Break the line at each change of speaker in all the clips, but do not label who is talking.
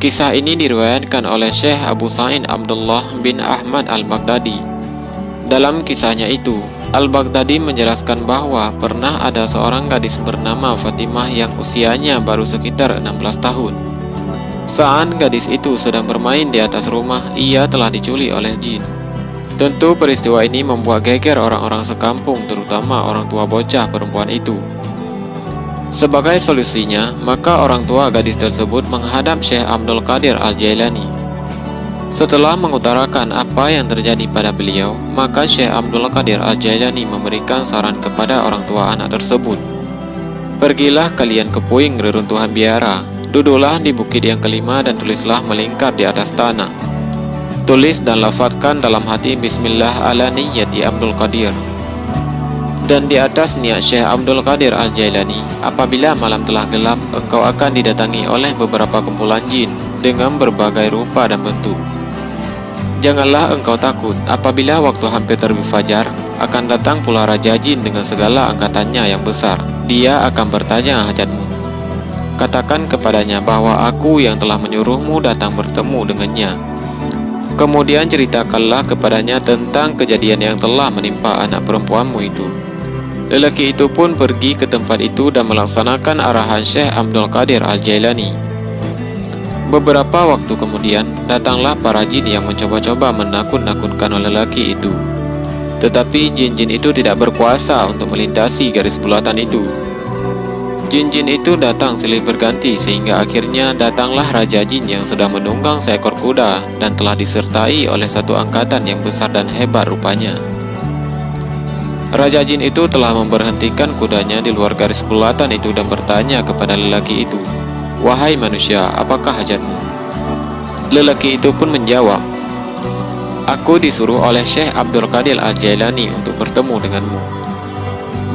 Kisah ini diriwayatkan oleh Syekh Abu Sa'id Abdullah bin Ahmad Al-Baghdadi. Dalam kisahnya itu, Al-Baghdadi menjelaskan bahwa pernah ada seorang gadis bernama Fatimah yang usianya baru sekitar 16 tahun. Saat gadis itu sedang bermain di atas rumah, ia telah diculik oleh jin. Tentu peristiwa ini membuat geger orang-orang sekampung, terutama orang tua bocah perempuan itu. Sebagai solusinya, maka orang tua gadis tersebut menghadap Syekh Abdul Qadir Al-Jailani. Setelah mengutarakan apa yang terjadi pada beliau, maka Syekh Abdul Qadir Al-Jailani memberikan saran kepada orang tua anak tersebut. Pergilah kalian ke puing reruntuhan biara, duduklah di bukit yang kelima dan tulislah melingkar di atas tanah. Tulis dan lafadzkan dalam hati Bismillah ala niyyati Abdul Qadir. Dan di atas niat Syekh Abdul Qadir Al-Jailani, apabila malam telah gelap, engkau akan didatangi oleh beberapa kumpulan jin dengan berbagai rupa dan bentuk. Janganlah engkau takut, apabila waktu hampir terbit fajar, akan datang pula Raja Jin dengan segala angkatannya yang besar. Dia akan bertanya hajatmu. Katakan kepadanya bahwa aku yang telah menyuruhmu datang bertemu dengannya. Kemudian ceritakanlah kepadanya tentang kejadian yang telah menimpa anak perempuanmu itu. Lelaki itu pun pergi ke tempat itu dan melaksanakan arahan Syekh Abdul Qadir Al-Jailani. Beberapa waktu kemudian, datanglah para jin yang mencoba-coba menakut-nakutkan lelaki itu. Tetapi jin-jin itu tidak berkuasa untuk melintasi garis bulatan itu. Jin-jin itu datang silih berganti sehingga akhirnya datanglah Raja Jin yang sedang menunggang seekor kuda dan telah disertai oleh satu angkatan yang besar dan hebat rupanya. Raja Jin itu telah memberhentikan kudanya di luar garis bulatan itu dan bertanya kepada lelaki itu, "Wahai manusia, apakah hajatmu?" Lelaki itu pun menjawab, "Aku disuruh oleh Syekh Abdul Qadir Al-Jailani untuk bertemu denganmu."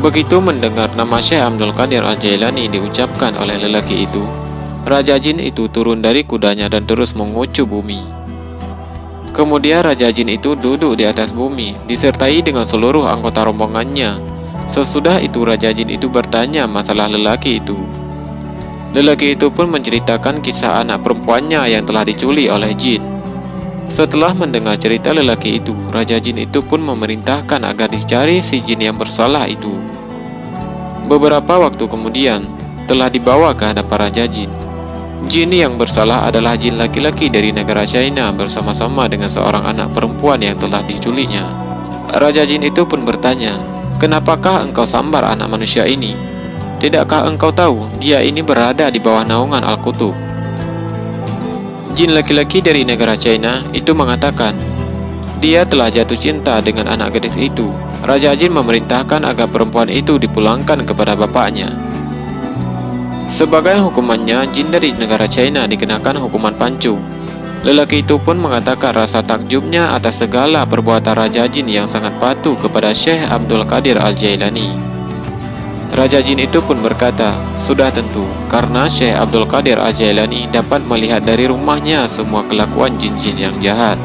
Begitu mendengar nama Syekh Abdul Qadir Al-Jailani diucapkan oleh lelaki itu, Raja Jin itu turun dari kudanya dan terus mengucup bumi. Kemudian Raja Jin itu duduk di atas bumi, disertai dengan seluruh anggota rombongannya. Sesudah itu Raja Jin itu bertanya masalah lelaki itu. Lelaki itu pun menceritakan kisah anak perempuannya yang telah diculik oleh jin. Setelah mendengar cerita lelaki itu, Raja Jin itu pun memerintahkan agar dicari si jin yang bersalah itu. Beberapa waktu kemudian, telah dibawa ke hadapan Raja Jin. Jin yang bersalah adalah jin laki-laki dari negara China bersama-sama dengan seorang anak perempuan yang telah diculiknya. Raja Jin itu pun bertanya, "Kenapakah engkau sambar anak manusia ini? Tidakkah engkau tahu dia ini berada di bawah naungan Al-Qutub?" Jin laki-laki dari negara China itu mengatakan, dia telah jatuh cinta dengan anak gadis itu. Raja Jin memerintahkan agar perempuan itu dipulangkan kepada bapaknya. Sebagai hukumannya, jin dari negara China dikenakan hukuman pancung. Lelaki itu pun mengatakan rasa takjubnya atas segala perbuatan Raja Jin yang sangat patuh kepada Syekh Abdul Qadir Al-Jailani. Raja Jin itu pun berkata, "Sudah tentu, karena Syekh Abdul Qadir Al-Jailani dapat melihat dari rumahnya semua kelakuan jin-jin yang jahat."